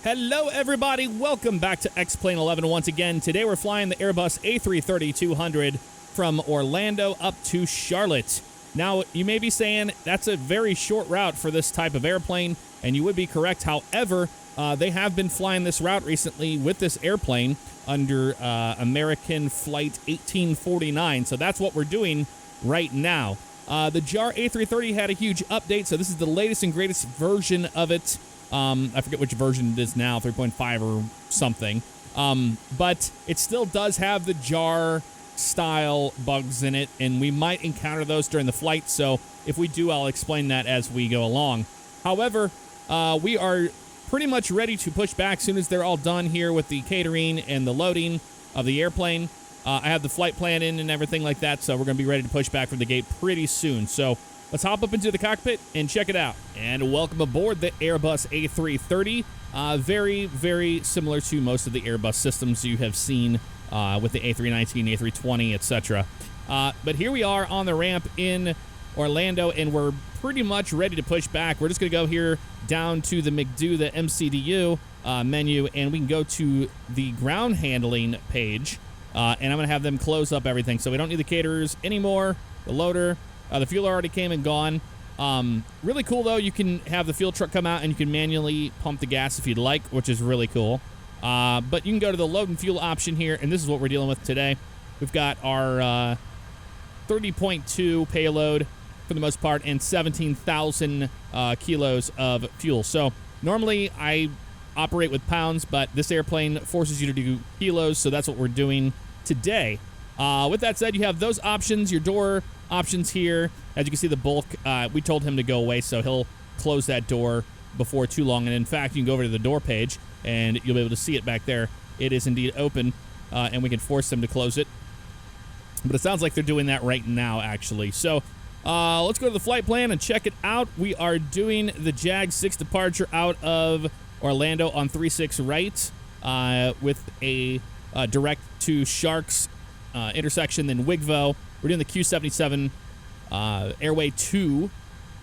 Hello, everybody. Welcome back to X-Plane 11 once again. Today we're flying the Airbus A330-200 from Orlando up to Charlotte. Now, you may be saying that's a very short route for this type of airplane, and you would be correct. However, they have been flying this route recently with this airplane under American Flight 1849, so that's what we're doing right now. The JAR A330 had a huge update, so this is the latest and greatest version of it. I forget which version it is now, 3.5 or something. But it still does have the JAR style bugs in it, and we might encounter those during the flight. So if we do, I'll explain that as we go along. However, we are pretty much ready to push back as soon as they're all done here with the catering and the loading of the airplane. I have the flight plan in and everything like that, so we're going to be ready to push back from the gate pretty soon. So let's hop up into the cockpit and check it out. And welcome aboard the Airbus A330. Very, very similar to most of the Airbus systems you have seen with the A319, A320, etc. But here we are on the ramp in Orlando, and we're pretty much ready to push back. We're just going to go here down to the McDo, the MCDU menu, and we can go to the ground handling page. And I'm going to have them close up everything. So we don't need the caterers anymore, the loader. The fuel already came and gone. Really cool, though. You can have the fuel truck come out, and you can manually pump the gas if you'd like, which is really cool. But you can go to the load and fuel option here, and this is what we're dealing with today. We've got our 30.2 payload for the most part and 17,000 kilos of fuel. So normally I operate with pounds, but this airplane forces you to do kilos, so that's what we're doing today. With that said, you have those options, your door options here. As you can see, the bulk, we told him to go away, so he'll close that door before too long. And in fact, you can go over to the door page, and you'll be able to see it back there. It is indeed open, and we can force them to close it. But it sounds like they're doing that right now, actually. So let's go to the flight plan and check it out. We are doing the JAG 6 departure out of Orlando on 36 right with a direct to Sharks intersection, then Wigvo. We're doing the Q77 Airway 2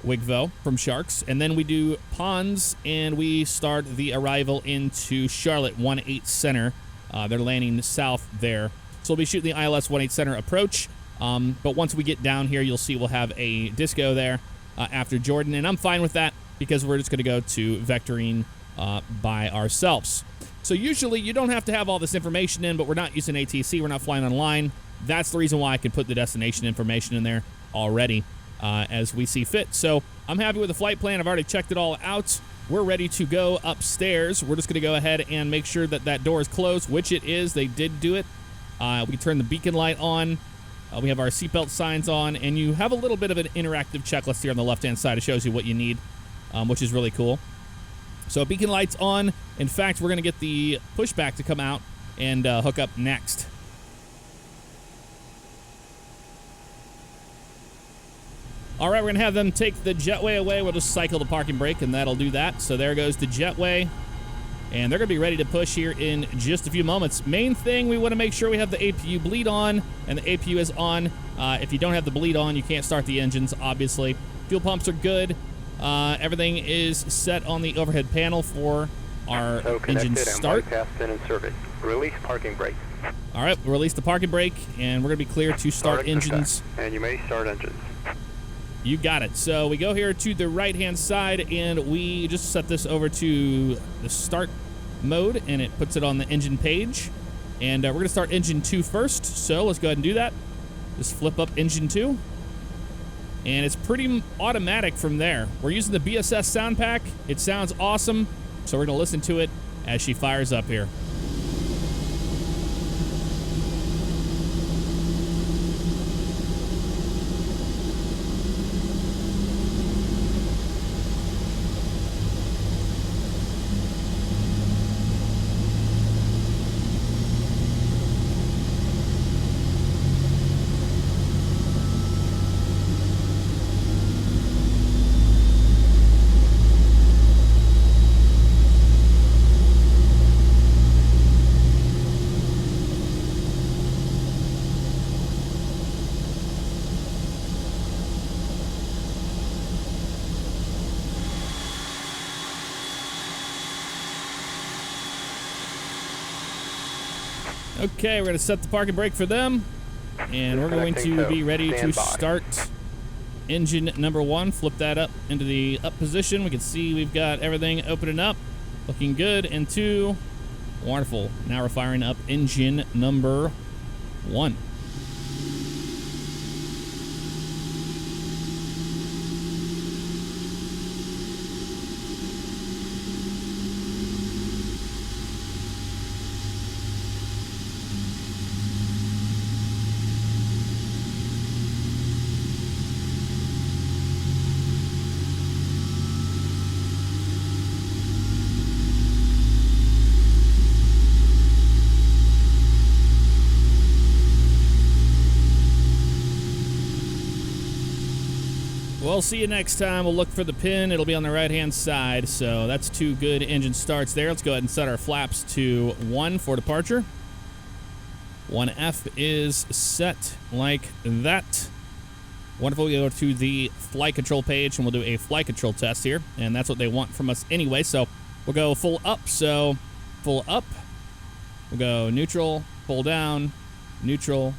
Wigvo from Sharks, and then we do Ponds, and we start the arrival into Charlotte 18 Center. They're landing south there. So we'll be shooting the ILS 18 Center approach, but once we get down here, you'll see we'll have a disco there after Jordan, and I'm fine with that because we're just going to go to vectoring by ourselves. So usually you don't have to have all this information in, but we're not using ATC. We're not flying online. That's the reason why I can put the destination information in there already as we see fit. So I'm happy with the flight plan. I've already checked it all out. We're ready to go upstairs. We're just going to go ahead and make sure that that door is closed, which it is. They did do it. We turn the beacon light on. We have our seatbelt signs on, and you have a little bit of an interactive checklist here on the left-hand side. It shows you what you need, which is really cool. So beacon lights on. In fact, we're going to get the pushback to come out and hook up next. All right, we're going to have them take the jetway away. We'll just cycle the parking brake, and that'll do that. So there goes the jetway, and they're going to be ready to push here in just a few moments. Main thing, we want to make sure we have the APU bleed on, and the APU is on. If you don't have the bleed on, you can't start the engines, obviously. Fuel pumps are good. Everything is set on the overhead panel for our engine start. Release parking brake. All right, we'll release the parking brake, and we're going to be clear to start engines. And you may start engines. You got it. So we go here to the right-hand side, and we just set this over to the start mode, and it puts it on the engine page. And we're going to start engine 2 first, so let's go ahead and do that. Just flip up engine 2. And it's pretty automatic from there. We're using the BSS sound pack. It sounds awesome, so we're going to listen to it as she fires up here. Okay, we're going to set the parking brake for them. And we're going to be ready to start engine number 1. Flip that up into the up position. We can see we've got everything opening up. Looking good. And 2. Wonderful. Now we're firing up engine number 1. We'll see you next time. We'll look for the pin. It'll be on the right-hand side. So that's 2 good engine starts there. Let's go ahead and set our flaps to 1 for departure. 1F is set like that. Wonderful. We go to the flight control page, and we'll do a flight control test here. And that's what they want from us anyway. So we'll go full up. So full up. We'll go neutral, full down, neutral,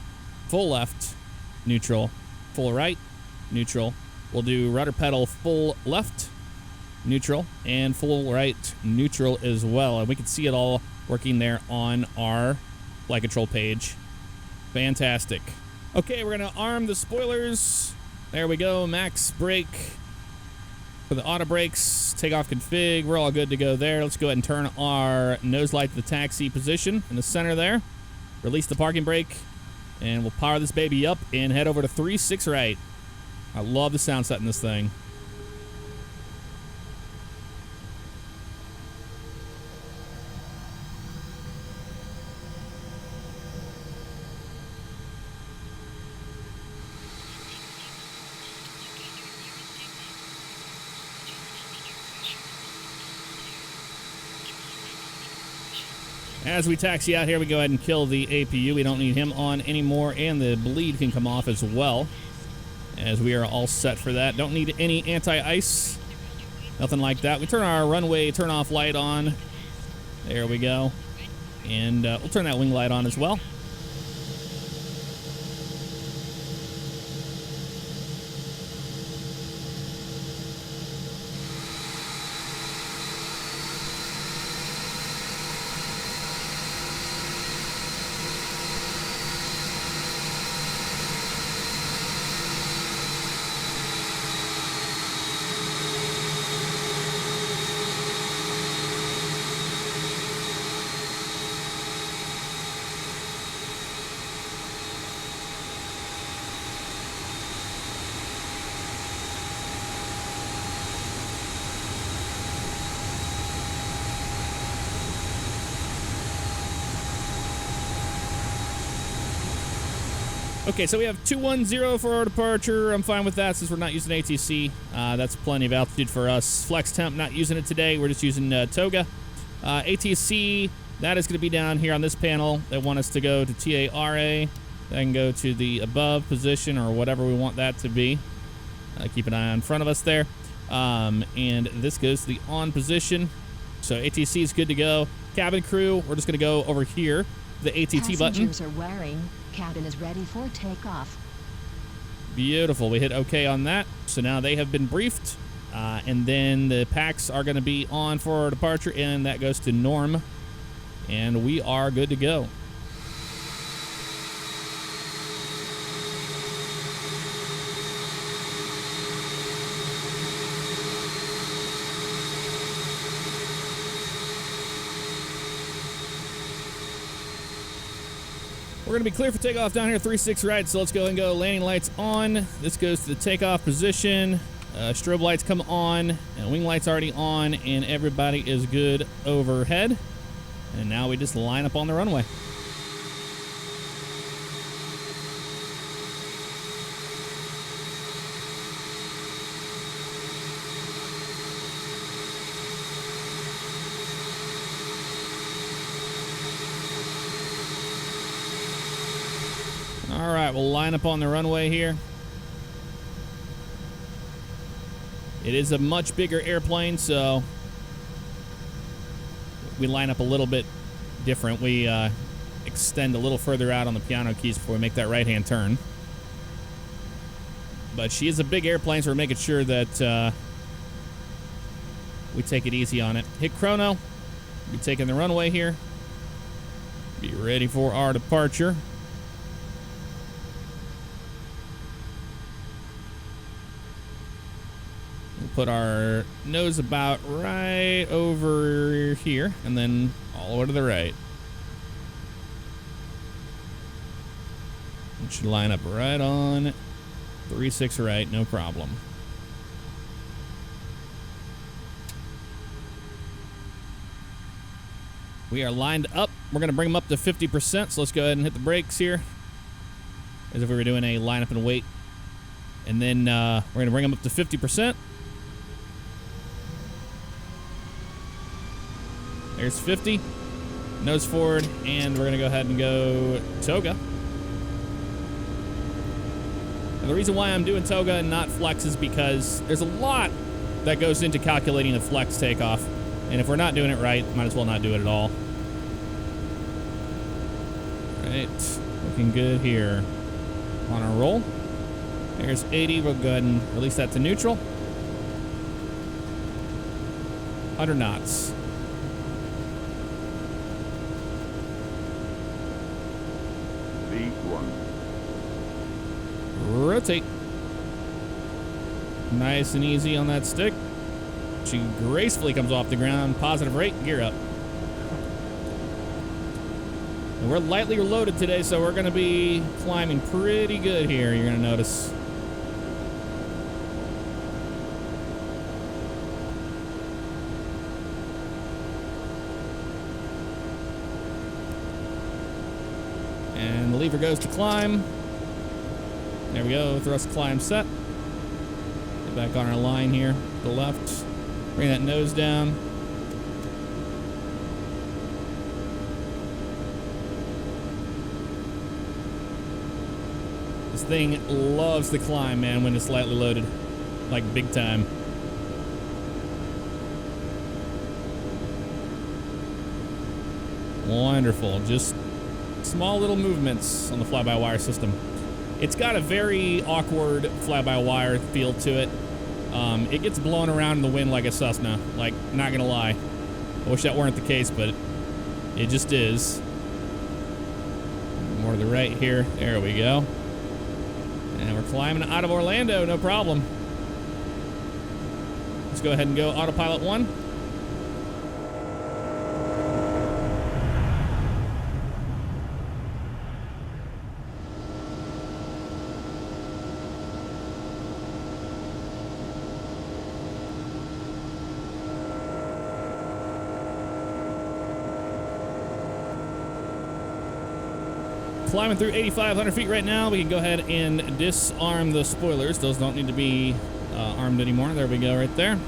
full left, neutral, full right, neutral. We'll do rudder pedal full left, neutral, and full right, neutral as well. And we can see it all working there on our flight control page. Fantastic. Okay, we're going to arm the spoilers. There we go. Max brake for the auto brakes. Takeoff config. We're all good to go there. Let's go ahead and turn our nose light to the taxi position in the center there. Release the parking brake, and we'll power this baby up and head over to 3-6 right. I love the sound set in this thing. As we taxi out here, we go ahead and kill the APU. We don't need him on anymore, and the bleed can come off as well, as we are all set for that. Don't need any anti-ice, nothing like that. We turn our runway turn-off light on. There we go. And we'll turn that wing light on as well. Okay, so we have 210 for our departure. I'm fine with that since we're not using ATC. That's plenty of altitude for us. Flex temp, not using it today. We're just using Toga. ATC, that is going to be down here on this panel. They want us to go to TARA. That can go to the above position or whatever we want that to be. Keep an eye on front of us there. And this goes to the on position. So ATC is good to go. Cabin crew, we're just going to go over here. The ATT button. Passengers are wearing. Cabin is ready for takeoff. Beautiful. We hit OK on that. So now they have been briefed. And then the packs are going to be on for our departure, and that goes to Norm. And we are good to go. We're going to be clear for takeoff down here, 3-6 right, so let's go and go. Landing lights on. This goes to the takeoff position. Strobe lights come on, and wing lights already on, and everybody is good overhead. And now we just line up on the runway. All right, we'll line up on the runway here. It is a much bigger airplane, so we line up a little bit different. We extend a little further out on the piano keys before we make that right-hand turn. But she is a big airplane, so we're making sure that we take it easy on it. Hit chrono. Be taking the runway here. Be ready for our departure. We'll put our nose about right over here, and then all over to the right. It should line up right on 36 right, no problem. We are lined up. We're going to bring them up to 50%, so let's go ahead and hit the brakes here, as if we were doing a line up and wait. And then we're going to bring them up to 50%. There's 50. Nose forward, and we're going to go ahead and go toga. And the reason why I'm doing toga and not flex is because there's a lot that goes into calculating the flex takeoff. And if we're not doing it right, might as well not do it at all. Right, looking good here on our roll. There's 80. We'll go ahead and release that to neutral. 100 knots. V1. Rotate. Nice and easy on that stick. She gracefully comes off the ground. Positive rate, gear up. And we're lightly loaded today, so we're going to be climbing pretty good here, you're going to notice. And the lever goes to climb. There we go, thrust climb set. Get back on our line here, to the left. Bring that nose down. This thing loves to climb, man, when it's lightly loaded. Like big time. Wonderful. Just small little movements on the fly-by-wire system. It's got a very awkward fly-by-wire feel to it. It gets blown around in the wind like a Cessna. Like, not gonna lie. I wish that weren't the case, but it just is. More to the right here. There we go. And we're climbing out of Orlando, no problem. Let's go ahead and go autopilot 1. Climbing through 8,500 feet right now. We can go ahead and disarm the spoilers. Those don't need to be armed anymore. There we go, right there.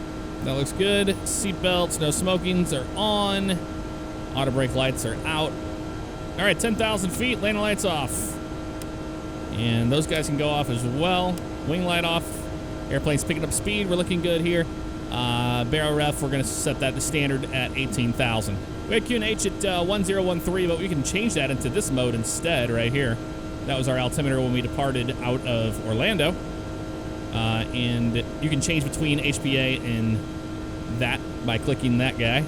That looks good. Seat belts, no smokings are on. Auto brake lights are out. All right, 10,000 feet, landing lights off. And those guys can go off as well. Wing light off. Airplane's picking up speed. We're looking good here. Barrel ref, we're going to set that to standard at 18,000. We had QNH at 1013, but we can change that into this mode instead right here. That was our altimeter when we departed out of Orlando. And you can change between HPA and that by clicking that guy.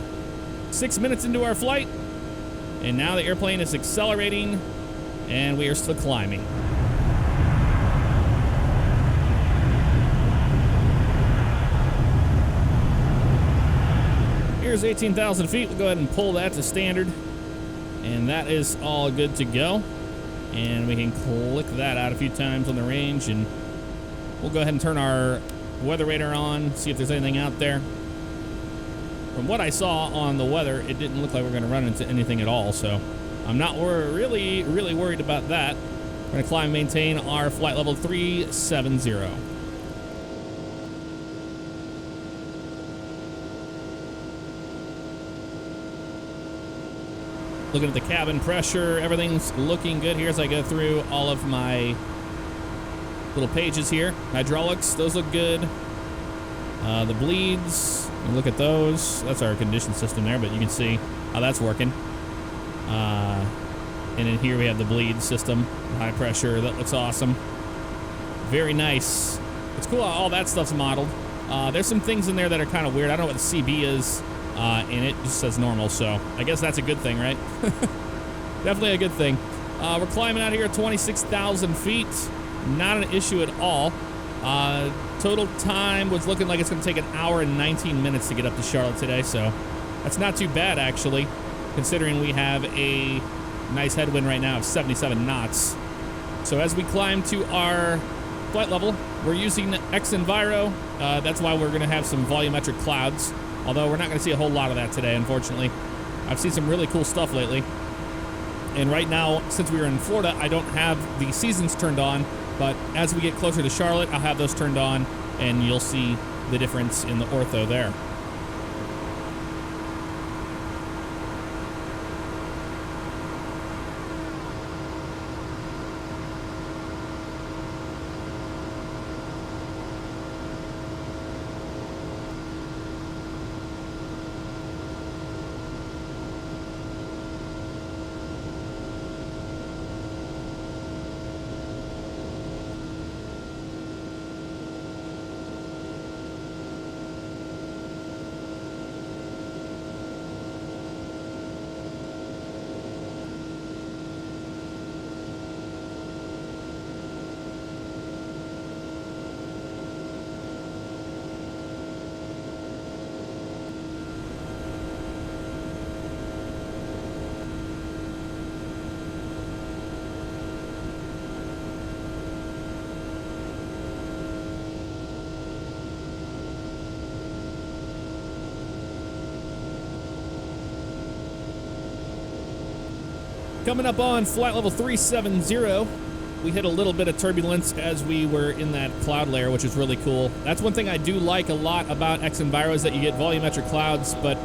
6 minutes into our flight, and now the airplane is accelerating, and we are still climbing. Here's 18,000 feet. We'll go ahead and pull that to standard. And that is all good to go. And we can click that out a few times on the range. And we'll go ahead and turn our weather radar on, see if there's anything out there. From what I saw on the weather, it didn't look like we're going to run into anything at all. So I'm not really worried about that. We're going to climb and maintain our flight level 370. Looking at the cabin pressure, everything's looking good here as I go through all of my little pages here. Hydraulics, those look good. The bleeds, look at those. That's our condition system there, but you can see how that's working. And in here we have the bleed system, high pressure. That looks awesome. Very nice. It's cool how all that stuff's modeled. There's some things in there that are kind of weird. I don't know what the CB is, and it just says normal, so I guess that's a good thing, right? Definitely a good thing. We're climbing out here at 26,000 feet. Not an issue at all. Total time was looking like it's going to take an hour and 19 minutes to get up to Charlotte today, so that's not too bad, actually, considering we have a nice headwind right now of 77 knots. So as we climb to our flight level, we're using X-Enviro. That's why we're going to have some volumetric clouds, although we're not going to see a whole lot of that today, unfortunately. I've seen some really cool stuff lately. And right now, since we were in Florida, I don't have the seasons turned on, but as we get closer to Charlotte, I'll have those turned on, and you'll see the difference in the ortho there. Coming up on flight level 370, we hit a little bit of turbulence as we were in that cloud layer, which is really cool. That's one thing I do like a lot about X-Enviro is that you get volumetric clouds, but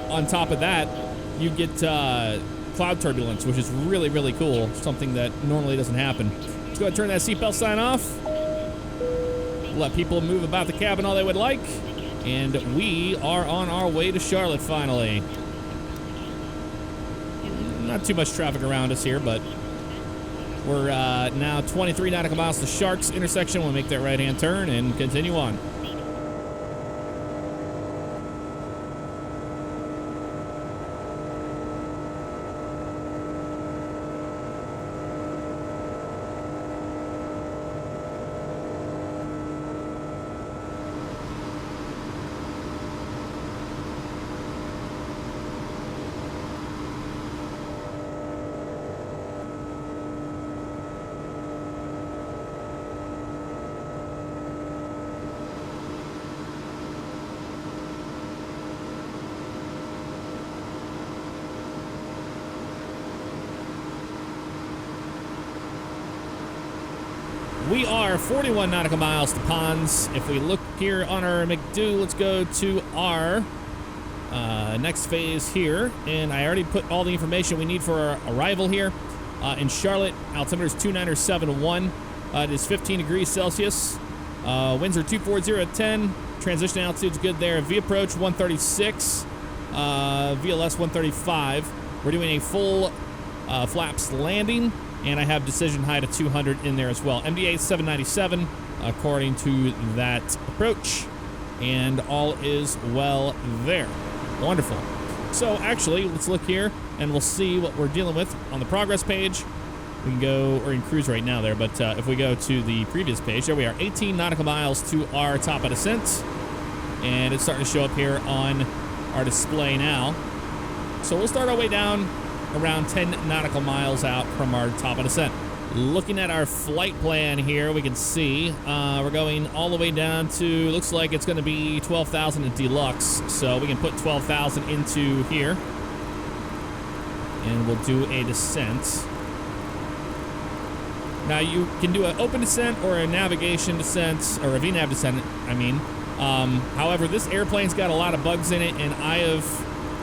on top of that, you get cloud turbulence, which is really, really cool. Something that normally doesn't happen. Let's go ahead and turn that seatbelt sign off. Let people move about the cabin all they would like. And we are on our way to Charlotte finally. Not too much traffic around us here, but we're now 23 nautical miles to Sharks intersection. We'll make that right-hand turn and continue on. We are 41 nautical miles to Ponds. If we look here on our McDo, let's go to our next phase here. And I already put all the information we need for our arrival here in Charlotte. Altimeter is 2971. It is 15 degrees Celsius. Winds are 240 at 10. Transition altitude's good there. V approach 136. VLS 135. We're doing a full flaps landing. And I have decision height of 200 in there as well. MDA 797 according to that approach. And all is well there. Wonderful. So actually, let's look here and we'll see what we're dealing with on the progress page. We can go, we're in cruise right now there, but if we go to the previous page, there we are, 18 nautical miles to our top of descent. And it's starting to show up here on our display now. So we'll start our way down around 10 nautical miles out from our top of descent. Looking at our flight plan here, we can see we're going all the way down to, looks like it's going to be 12,000 at deluxe. So we can put 12,000 into here. And we'll do a descent. Now you can do an open descent or a navigation descent, or a VNAV descent, I mean. However, this airplane's got a lot of bugs in it, and I have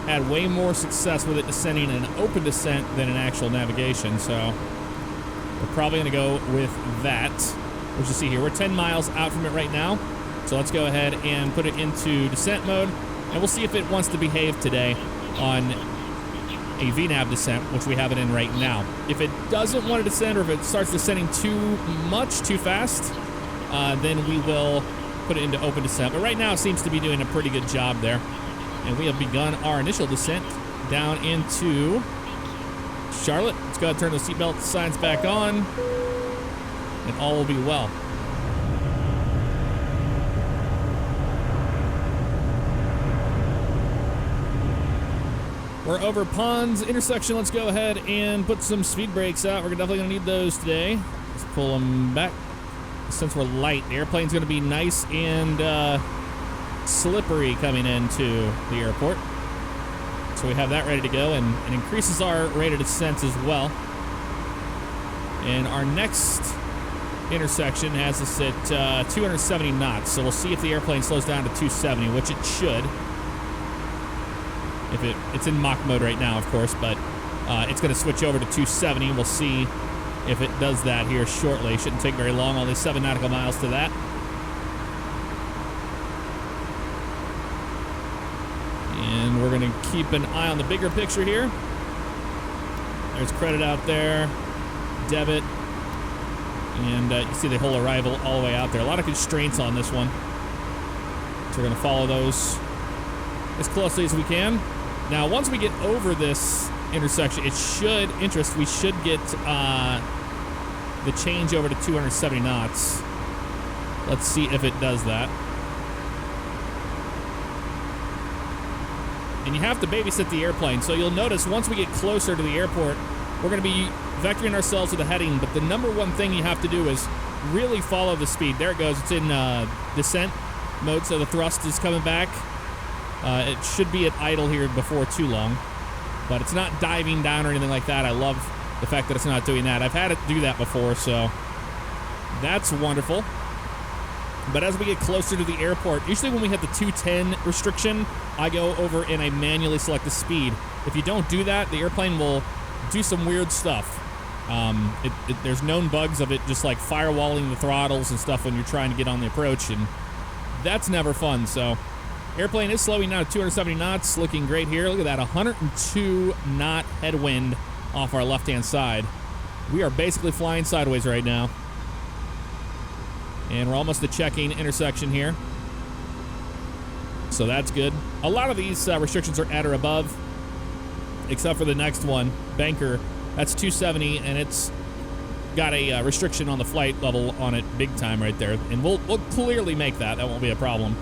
had way more success with it descending in an open descent than an actual navigation, so we're probably going to go with that. Which you see here, we're 10 miles out from it right now, so let's go ahead and put it into descent mode, and we'll see if it wants to behave today on a VNAV descent, which we have it in right now. If it doesn't want to descend, or if it starts descending too much, too fast, then we will put it into open descent. But right now it seems to be doing a pretty good job there. And we have begun our initial descent down into Charlotte. Let's go ahead and turn the seatbelt signs back on, and all will be well. We're over Ponds intersection. Let's go ahead and put some speed brakes out. We're definitely going to need those today. Let's pull them back. Since we're light, the airplane's going to be nice and slippery coming into the airport. So we have that ready to go, and it increases our rate of descent as well. And our next intersection has us at 270 knots. So we'll see if the airplane slows down to 270, which it should. If it's in Mach mode right now, of course, but it's going to switch over to 270. We'll see if it does that here shortly. Shouldn't take very long, only 7 nautical miles to that. And we're going to keep an eye on the bigger picture here. There's credit out there, debit, and you see the whole arrival all the way out there. A lot of constraints on this one. So we're going to follow those as closely as we can. Now, once we get over this intersection, it should we should get the change over to 270 knots. Let's see if it does that. And you have to babysit the airplane. So you'll notice once we get closer to the airport, we're going to be vectoring ourselves to the heading. But the number one thing you have to do is really follow the speed. There it goes. It's in descent mode, so the thrust is coming back. It should be at idle here before too long, but it's not diving down or anything like that. I love the fact that it's not doing that. I've had it do that before, so that's wonderful. But as we get closer to the airport, usually when we hit the 210 restriction, I go over and I manually select the speed. If you don't do that, the airplane will do some weird stuff. There's known bugs of it just like firewalling the throttles and stuff when you're trying to get on the approach, and that's never fun. So airplane is slowing down to 270 knots, looking great here. Look at that, 102 knot headwind off our left-hand side. We are basically flying sideways right now. And we're almost at checking intersection here. So that's good. A lot of these restrictions are at or above, except for the next one, Banker. That's 270, and it's got a restriction on the flight level on it big time right there. And we'll clearly make that. That won't be a problem.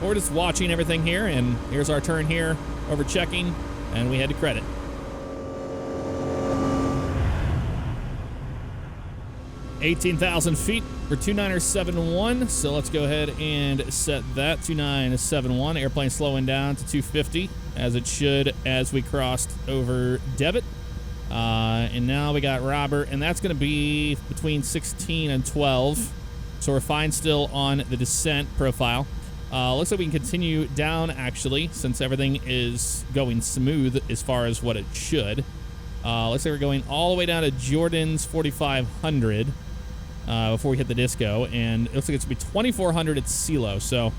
We're just watching everything here, and here's our turn here over checking, and we head to credit. $18,000 feet for 2971, so let's go ahead and set that 2971. Airplane slowing down to 250, as it should as we crossed over Devitt. And now we got Robert, and that's going to be between 16 and 12, so we're fine still on the descent profile. Looks like we can continue down, actually, since everything is going smooth as far as what it should. Looks like we're going all the way down to Jordan's 4,500 before we hit the disco, and it looks like it's going to be 2,400 at CeeLo, so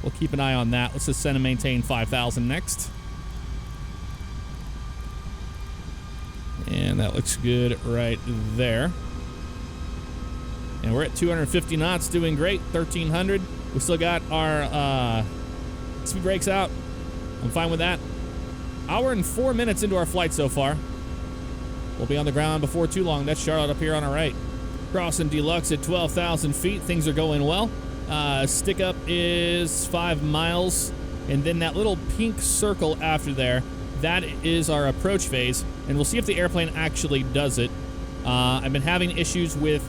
we'll keep an eye on that. Let's ascend and maintain 5,000 next. And that looks good right there. And we're at 250 knots, doing great, 1,300. We still got our speed brakes out. I'm fine with that. Hour and 4 minutes into our flight so far. We'll be on the ground before too long. That's Charlotte up here on our right. Crossing Deluxe at 12,000 feet. Things are going well. Stick up is 5 miles. And then that little pink circle after there, that is our approach phase. And we'll see if the airplane actually does it. I've been having issues with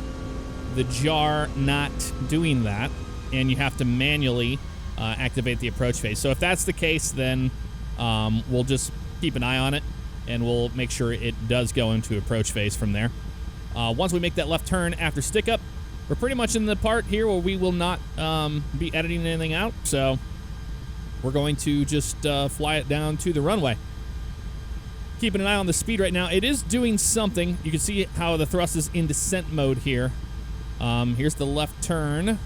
the jar not doing that, and you have to manually activate the approach phase. So if that's the case, then we'll just keep an eye on it, and we'll make sure it does go into approach phase from there. Once we make that left turn after stick up, we're pretty much in the part here where we will not be editing anything out, so we're going to just fly it down to the runway. Keeping an eye on the speed right now. It is doing something. You can see how the thrust is in descent mode here. Here's the left turn.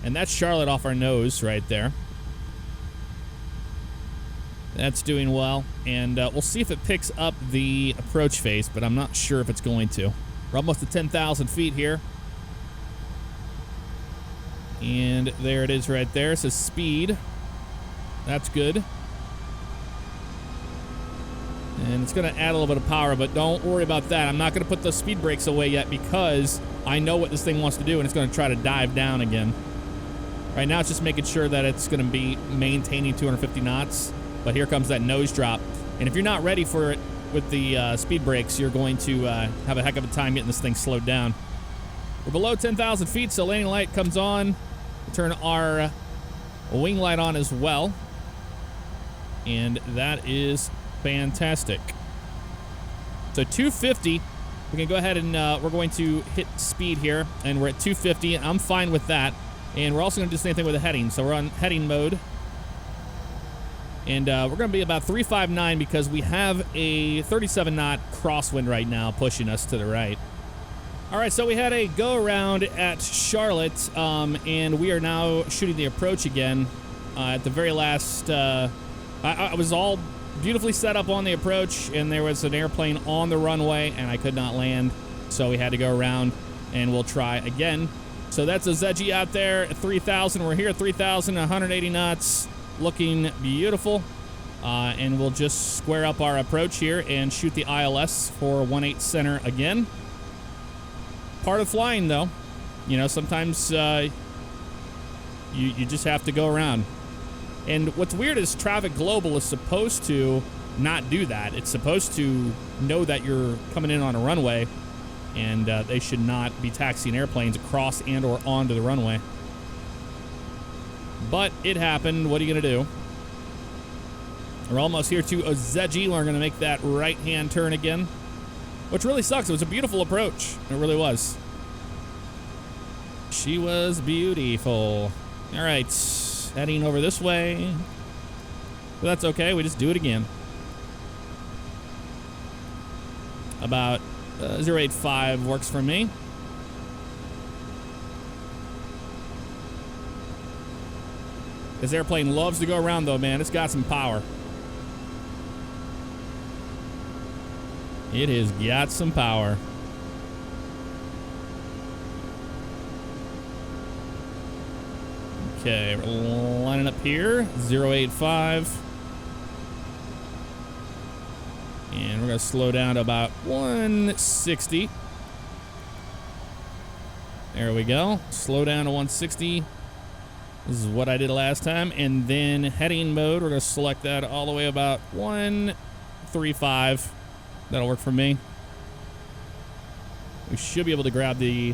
And that's Charlotte off our nose right there. That's doing well, and we'll see if it picks up the approach phase, but I'm not sure if it's going to. We're almost at 10,000 feet here. And there it is right there. It says speed. That's good. And it's going to add a little bit of power, but don't worry about that. I'm not going to put the speed brakes away yet because I know what this thing wants to do, and it's going to try to dive down again. Right now, it's just making sure that it's going to be maintaining 250 knots. But here comes that nose drop. And if you're not ready for it with the speed brakes, you're going to have a heck of a time getting this thing slowed down. We're below 10,000 feet, so landing light comes on. We'll turn our wing light on as well. And that is fantastic. So 250, we can go ahead and we're going to hit speed here. And we're at 250, and I'm fine with that. And we're also going to do the same thing with the heading. So we're on heading mode. And we're going to be about 359 because we have a 37-knot crosswind right now pushing us to the right. All right, so we had a go-around at Charlotte, and we are now shooting the approach again. At the very last, I was all beautifully set up on the approach, and there was an airplane on the runway, and I could not land, so we had to go around, and we'll try again. So that's a Zedgy out there at 3,000. We're here at 3,000, 180 knots. Looking beautiful, and we'll just square up our approach here and shoot the ILS for 18 center again. Part of flying, though, you know, sometimes you just have to go around. And what's weird is Traffic Global is supposed to not do that. It's supposed to know that you're coming in on a runway, and they should not be taxiing airplanes across and or onto the runway. But it happened. What are you going to do? We're almost here to Ozeji. We're going to make that right-hand turn again, which really sucks. It was a beautiful approach. It really was. She was beautiful. All right. Heading over this way. But that's okay. We just do it again. About 085 works for me. This airplane loves to go around, though, man. It's got some power. It has got some power. Okay, we're lining up here. 085. And we're going to slow down to about 160. There we go. Slow down to 160. This is what I did last time. And then heading mode, we're going to select that all the way about 135. That'll work for me. We should be able to grab the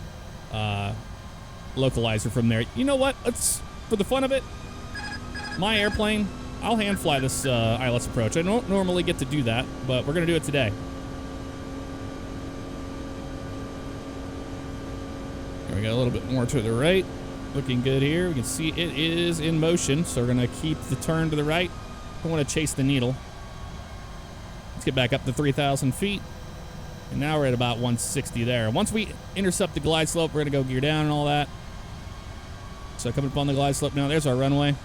localizer from there. You know what? Let's, for the fun of it, my airplane, I'll hand fly this ILS approach. I don't normally get to do that, but we're going to do it today. There we go, a little bit more to the right. Looking good here. We can see it is in motion, so we're going to keep the turn to the right. Don't want to chase the needle. Let's get back up to 3,000 feet. And now we're at about 160 there. Once we intercept the glide slope, we're going to go gear down and all that. So coming up on the glide slope now, there's our runway.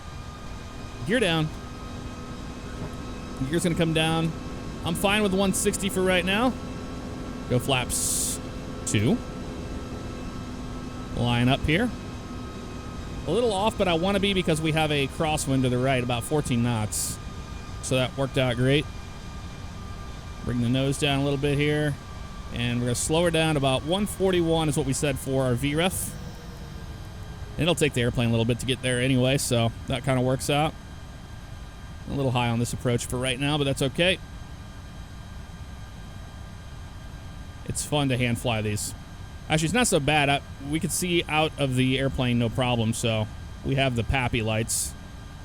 Gear down. Gear's going to come down. I'm fine with 160 for right now. Go flaps 2. Line up here. A little off, but I want to be because we have a crosswind to the right, about 14 knots. So that worked out great. Bring the nose down a little bit here. And we're going to slow her down to about 141 is what we said for our VREF. It'll take the airplane a little bit to get there anyway, so that kind of works out. A little high on this approach for right now, but that's okay. It's fun to hand fly these. Actually, it's not so bad. We could see out of the airplane no problem, so we have the PAPI lights.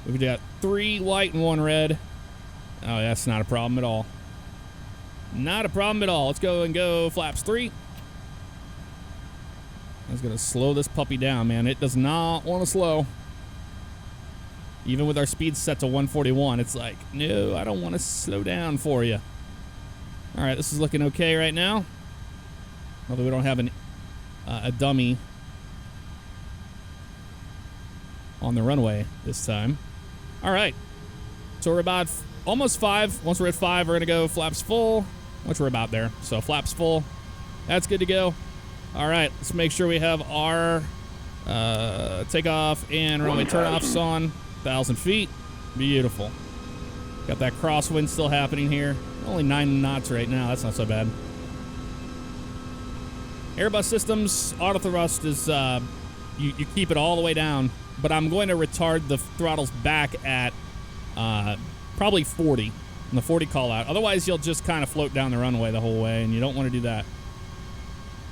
We've got 3 white and 1 red. Oh, that's not a problem at all. Not a problem at all. Let's go and go flaps 3. I was going to slow this puppy down, man. It does not want to slow. Even with our speed set to 141, it's like, no, I don't want to slow down for you. All right, this is looking okay right now. Although we don't have a dummy on the runway this time. All right. So we're about almost 5. Once we're at 5, we're going to go flaps full, which we're about there. So flaps full. That's good to go. All right, let's make sure we have our takeoff and runway turnoffs on. 1,000 feet. Beautiful. Got that crosswind still happening here. Only 9 knots right now. That's not so bad. Airbus systems, auto thrust is, you keep it all the way down, but I'm going to retard the throttles back at probably 40, in the 40 call out. Otherwise, you'll just kind of float down the runway the whole way, and you don't want to do that.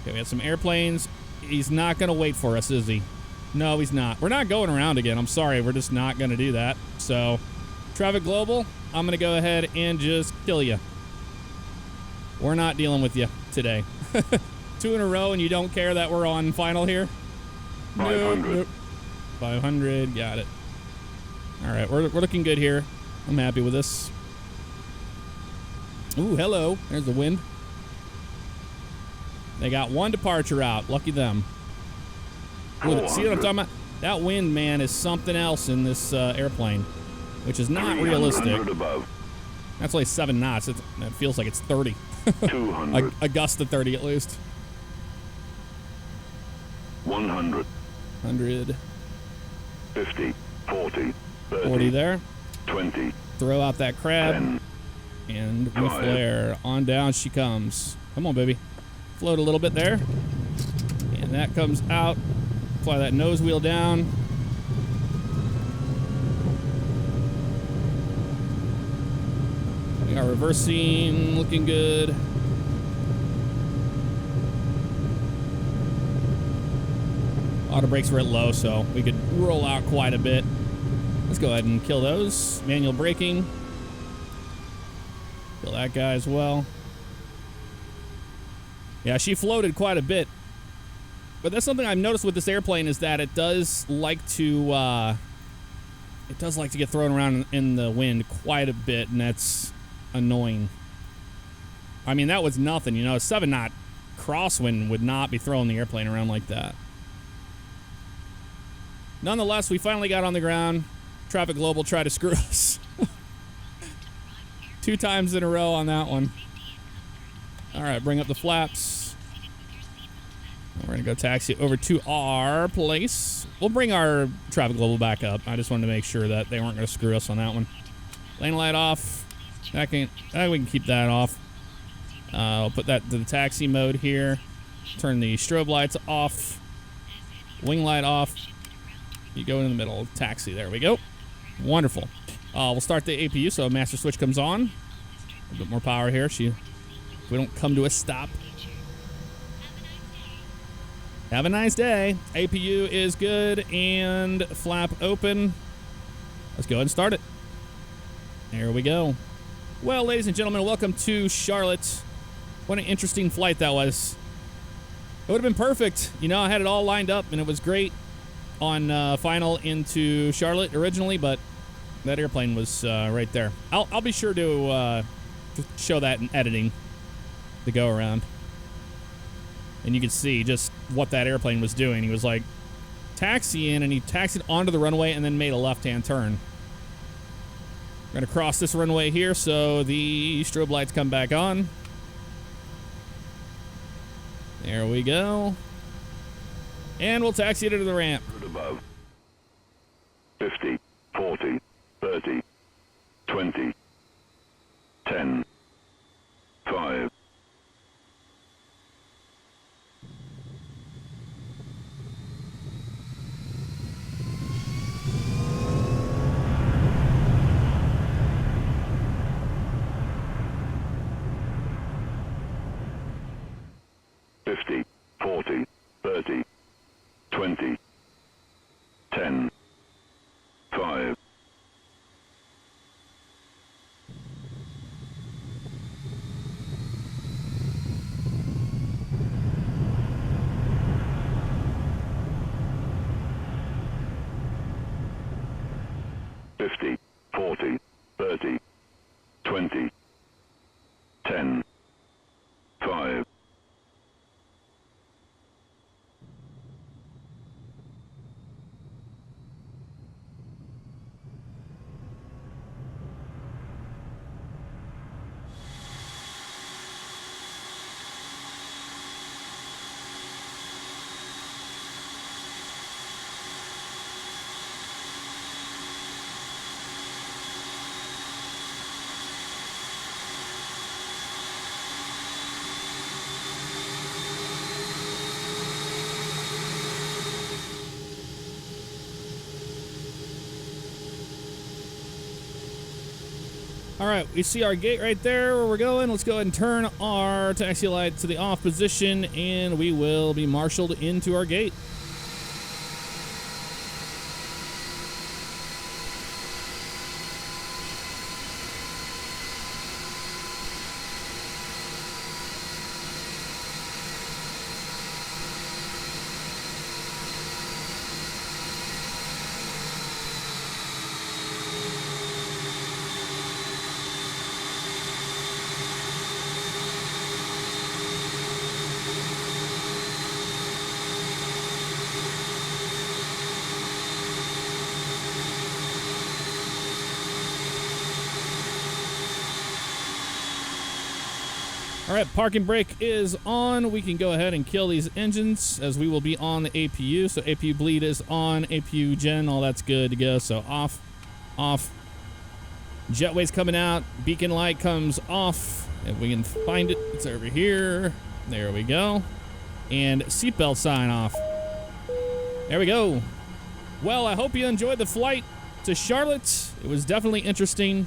Okay, we have some airplanes. He's not going to wait for us, is he? No, he's not. We're not going around again. I'm sorry. We're just not going to do that. So, traffic global, I'm going to go ahead and just kill you. We're not dealing with you today. 2 in a row, and you don't care that we're on final here? 500. Nope. 500. Got it. All right. We're looking good here. I'm happy with this. Ooh, hello. There's the wind. They got 1 departure out. Lucky them. Ooh, see what I'm talking about? That wind, man, is something else in this airplane, which is not realistic. Above. That's only 7 knots. It feels like it's 30. 200. A gust of 30 at least. 100. 100. 50. 40. 30. 40 there. 20. Throw out that crab. 10. And we 5. flare. On down she comes. Come on, baby. Float a little bit there. And that comes out. Fly that nose wheel down. We are reversing. Looking good. Auto brakes were at low, so we could roll out quite a bit. Let's go ahead and kill those. Manual braking. Kill that guy as well. Yeah, she floated quite a bit. But that's something I've noticed with this airplane is that it does like to get thrown around in the wind quite a bit, and that's annoying. I mean, that was nothing, you know. A 7-knot crosswind would not be throwing the airplane around like that. Nonetheless, we finally got on the ground. Traffic Global tried to screw us. 2 times in a row on that one. All right, bring up the flaps. We're going to go taxi over to our place. We'll bring our Traffic Global back up. I just wanted to make sure that they weren't going to screw us on that one. Lane light off. We can keep that off. I'll put that to the taxi mode here. Turn the strobe lights off. Wing light off. You go in the middle. Taxi. There we go. Wonderful. We'll start the APU so master switch comes on. A bit more power here. We don't come to a stop. Have a nice day. APU is good and flap open. Let's go ahead and start it. There we go. Well, ladies and gentlemen, welcome to Charlotte. What an interesting flight that was. It would have been perfect. You know, I had it all lined up and it was great on final into Charlotte originally, but that airplane was right there. I'll be sure to show that in editing, the go around. And you can see just what that airplane was doing. He was like taxiing, and he taxied onto the runway and then made a left-hand turn. We're going to cross this runway here so the strobe lights come back on. There we go. And we'll taxi it into the ramp. Above. 50, 40, 30, 20, 10, 5. Fifty, 40, 30, 20, 10, 5. Fifty, 40, 30, 20, 10, 5. All right, we see our gate right there where we're going. Let's go ahead and turn our taxi light to the off position, and we will be marshaled into our gate. All right, parking brake is on. We can go ahead and kill these engines as we will be on the APU. So APU bleed is on, APU gen, all that's good to go. So off, off. Jetway's coming out. Beacon light comes off. If we can find it, it's over here. There we go. And seatbelt sign off. There we go. Well, I hope you enjoyed the flight to Charlotte. It was definitely interesting,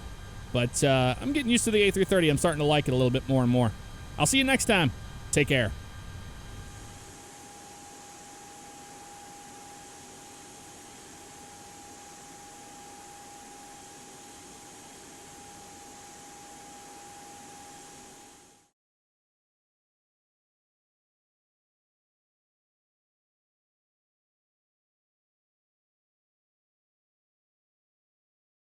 but I'm getting used to the A330. I'm starting to like it a little bit more and more. I'll see you next time. Take care.